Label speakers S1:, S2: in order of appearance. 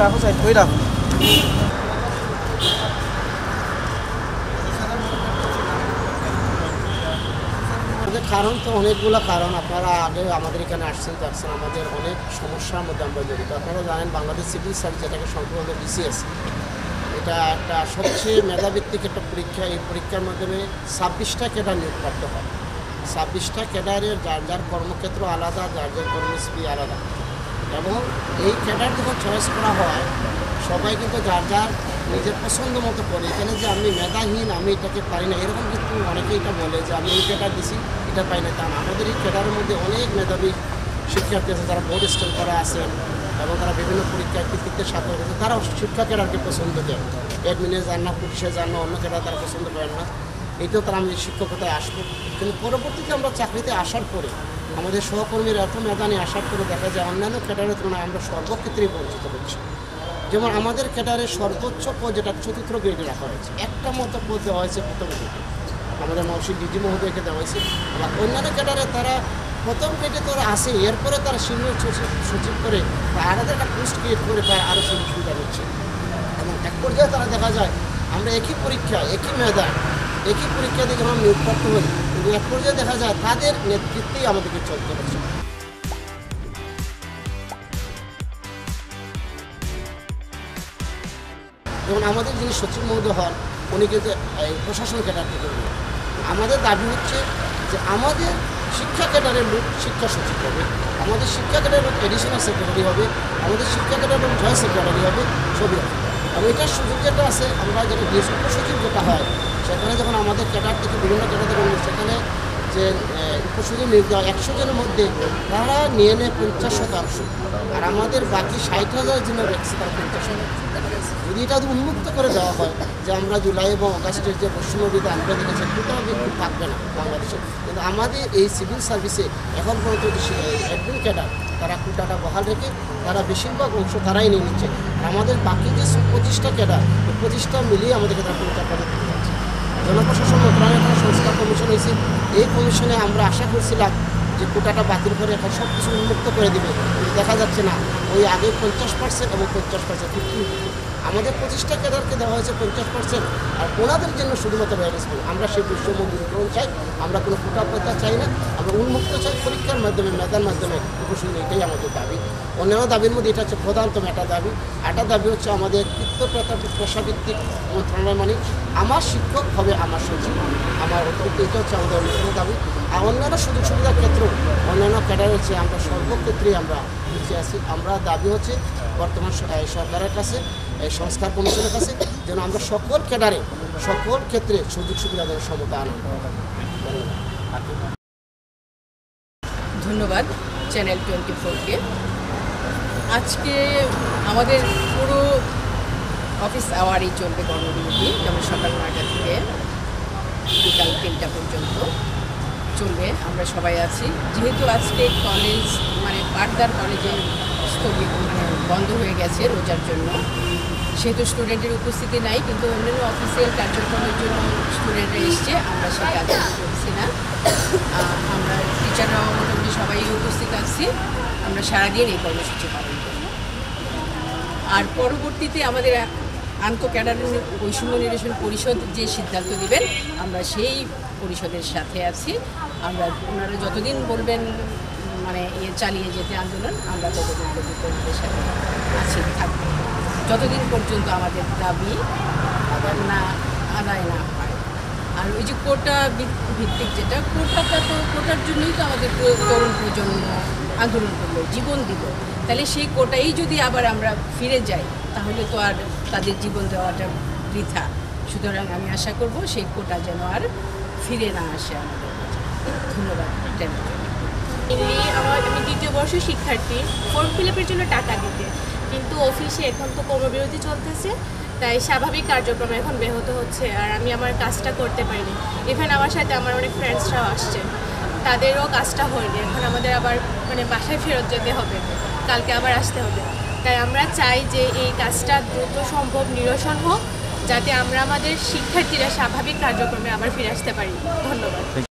S1: রাখো সাইড করে রাখো। কারণ তো অনেকগুলো কারণ, আপনারা আগে আমাদের এখানে আসছেন দেখছেন আমাদের অনেক সমস্যার মধ্যে আমরা জড়িত। আপনারা জানেন বাংলাদেশ সিভিল সার্ভিস যেটাকে সংক্ষেপে BCS, এটা একটা সবচেয়ে মেধাভিত্তিক একটা পরীক্ষা। এই পরীক্ষার মাধ্যমে 26টা ক্যাডার নিয়োগপ্রাপ্ত হয়। 26টা ক্যাডারের যার যার কর্মক্ষেত্র আলাদা, যার যার কর্মস্থলী আলাদা, এবং এই ক্যাডার যখন চয়েস করা হয় সবাই কিন্তু যার যার নিজের পছন্দ মতো করে। এখানে যে আমি মেধাহীন, আমি এটাকে পারি না, এরকম কিন্তু অনেকেই এটা বলে যে আমি এই ক্যাডার দিছি এটা পাই না। তা না, আমাদের এই ক্যাডারের মধ্যে অনেক মেধাবী শিক্ষার্থী আছে যারা বোর্ড স্টেল করা আছেন এবং তারা বিভিন্ন পরীক্ষায় কৃতিত্বের সাথে রয়েছে। তারাও শিক্ষা ক্যাডারকে পছন্দ করে, অ্যাডমিনে যান না, পুলিশে যান না, অন্য ক্যাডার তারা পছন্দ করেন না। এইটাও তারা আমি শিক্ষকতায় আসবো, কিন্তু পরবর্তীতে আমরা চাকরিতে আসার পরে আমাদের সহকর্মীরা এত মেধা নিয়ে আসার পরে দেখা যায় অন্যান্য ক্যাডারের তুলনায় আমরা সর্বক্ষেত্রেই বঞ্চিত হচ্ছি। যেমন আমাদের ক্যাডারের সর্বোচ্চ পদ যেটা 4র্থ গ্রেডে রাখা হয়েছে, একটা মতো পদ দেওয়া হয়েছে 1ম গ্রেডে, আমাদের মহর্ষি ডিজি মহোদয়কে দেওয়া হয়েছে। আবার অন্যান্য ক্যাডারে তারা 1ম গ্রেডে তো আসে, এরপরে তারা সিনিয়র সচিব করে বা আলাদা একটা পোস্ট ক্রিয়েট করে তারা আরও সুযোগ সুবিধা নিচ্ছে। এবং এক পর্যায়ে তারা দেখা যায় আমরা একই পরীক্ষা, একই মেধা, একই পরীক্ষা দিয়ে যখন নিয়োগপ্রাপ্ত হই, কিন্তু এক পর্যায়ে দেখা যায় তাদের নেতৃত্বেই আমাদেরকে চলতে হচ্ছে। যেমন আমাদের যিনি সচিব মহোদয় হন উনি কিন্তু প্রশাসন ক্যাডার থেকে নেন। আমাদের দাবি হচ্ছে যে আমাদের শিক্ষা ক্যাডারের লোক শিক্ষা সচিব হবে, আমাদের শিক্ষা ক্যাডারের লোক এডিশনাল সেক্রেটারি হবে, আমাদের শিক্ষা ক্যাডারের লোক জয়েন্ট সেক্রেটারি হবে, সবই হবে। এবং এটার সুযোগ যেটা আছে, আমরা যেটা উপসচিব যেটা হয় সেখানে যখন আমাদের ক্যাডার থেকে বিভিন্ন ক্যাডার থেকে সেখানে যে উপসচিব নিয়োগ দেওয়া 100 জনের মধ্যে তারা নিয়ে নেয় 50%, আর আমাদের বাকি 60,000 জনের ভ্যাক্সিন তারা 50%। যদি এটা উন্মুক্ত করে দেওয়া হয় যে আমরা জুলাই এবং অগাস্টের যে পশ্চিমবঙ্গে আমরা দেখেছি কোথাও কিন্তু থাকবে না বাংলাদেশে, কিন্তু আমাদের এই সিভিল সার্ভিসে এখন পর্যন্ত অ্যাডমিন ক্যাডার তারা কোটাটা বহাল রেখে তারা বেশিরভাগ অংশ তারাই নিয়ে নিচ্ছে। আর আমাদের বাকি যে 25টা ক্যাডার, 25টা মিলিয়ে আমাদেরকে তারা 50 পদে দিতে যাচ্ছে। জনপ্রশাসন মন্ত্রণালয়ের একটা সংস্কার কমিশন হয়েছে, এই কমিশনে আমরা আশা করছিলাম যে কোটাটা বাতিল করে এখন সব কিছু উন্মুক্ত করে দেবে, কিন্তু দেখা যাচ্ছে না। ওই আগে 50% এবং 50% 50-50 আমাদের 25টা ক্যাডারকে দেওয়া হয়েছে 50%, আর ওনাদের জন্য শুধুমাত্র ম্যানেজমেন্ট। আমরা সেই বৈষম্য দূরীকরণ চাই, আমরা কোনো কোটা প্রথা চাই না, আমরা উন্মুক্ত চাই পরীক্ষার মাধ্যমে, মেধার মাধ্যমে উপসূল। এটাই আমাদের দাবি। অন্যান্য দাবির মধ্যে এটা হচ্ছে প্রধানতম একটা দাবি। একটা দাবি হচ্ছে আমাদের পেশাভিত্তিক মন্ত্রণালয়, মানে আমার শিক্ষক হবে আমার সচিব, আমার এটা হচ্ছে আমাদের অন্যতম দাবি। আর অন্যান্য সুযোগ সুবিধার ক্ষেত্রে অন্যান্য ক্যাডারের চেয়ে আমরা সর্বক্ষেত্রেই আমরা পিছিয়ে আছি। আমরা দাবি হচ্ছে বর্তমান সরকারের কাছে, এই সংস্কার কমিশনের কাছে, যেন আমরা সকল ক্যাডারে সকল ক্ষেত্রে সুযোগ সুবিধা যেন সমতা আনা।
S2: ধন্যবাদ চ্যানেল 24-কে। আজকে আমাদের পুরো অফিস আওয়ারই চলবে কর্মবিরতি, যেমন সকাল 9টা থেকে বিকাল 3টা পর্যন্ত চলবে। আমরা সবাই আছি, যেহেতু আজকে কলেজ মানে পাটদার কলেজে বন্ধ হয়ে গেছে রোজার জন্য, সেহেতু স্টুডেন্টের উপস্থিতি নাই, কিন্তু অন্যান্য অফিসিয়াল কার্যক্রমের জন্য স্টুডেন্টরা এসছে, আমরা সেই কাজ করছি না। আমরা টিচাররাও মোটামুটি সবাই উপস্থিত আছি, আমরা সারাদিন এই কর্মসূচি পালন করব। আর পরবর্তীতে আমাদের আন্তঃক্যাডারের বৈষম্য নিরসন পরিষদ যে সিদ্ধান্ত নেবেন, আমরা সেই পরিষদের সাথে আছি। আমরা ওনারা যতদিন বলবেন মানে চালিয়ে যেতে আন্দোলন, আমরা ততদিন পর্যন্ত সাথে আছি, থাকবো, যতদিন পর্যন্ত আমাদের দাবি আদায় না হয়। আর ওই যে কোটা ভিত্তিক যেটা, কোটাটা তো কোটার জন্যই তো আমাদের তরুণ প্রজন্ম আন্দোলন করলো, জীবন দিল। তাহলে সেই কোটাই যদি আবার আমরা ফিরে যাই, তাহলে তো আর তাদের জীবন দেওয়াটা বৃথা। সুতরাং আমি আশা করব সেই কোটা যেন আর ফিরে না আসে আমাদের। ধন্যবাদ।
S3: আমি 2য় বর্ষ শিক্ষার্থী, ফর্ম ফিল আপের জন্য টাকা দিতে, কিন্তু অফিসে এখন তো কর্মবিরতি চলতেছে, তাই স্বাভাবিক কার্যক্রম এখন ব্যাহত হচ্ছে, আর আমি আমার কাজটা করতে পারিনি। ইভেন আমার সাথে আমার অনেক ফ্রেন্ডসরাও আসছে, তাদেরও কাজটা হয়নি। এখন আমাদের আবার মানে বাসায় ফেরত যেতে হবে, কালকে আবার আসতে হবে। তাই আমরা চাই যে এই কাজটা দ্রুত সম্ভব নিরসন হোক, যাতে আমরা আমাদের শিক্ষার্থীরা স্বাভাবিক কার্যক্রমে আবার ফিরে আসতে পারি। ধন্যবাদ।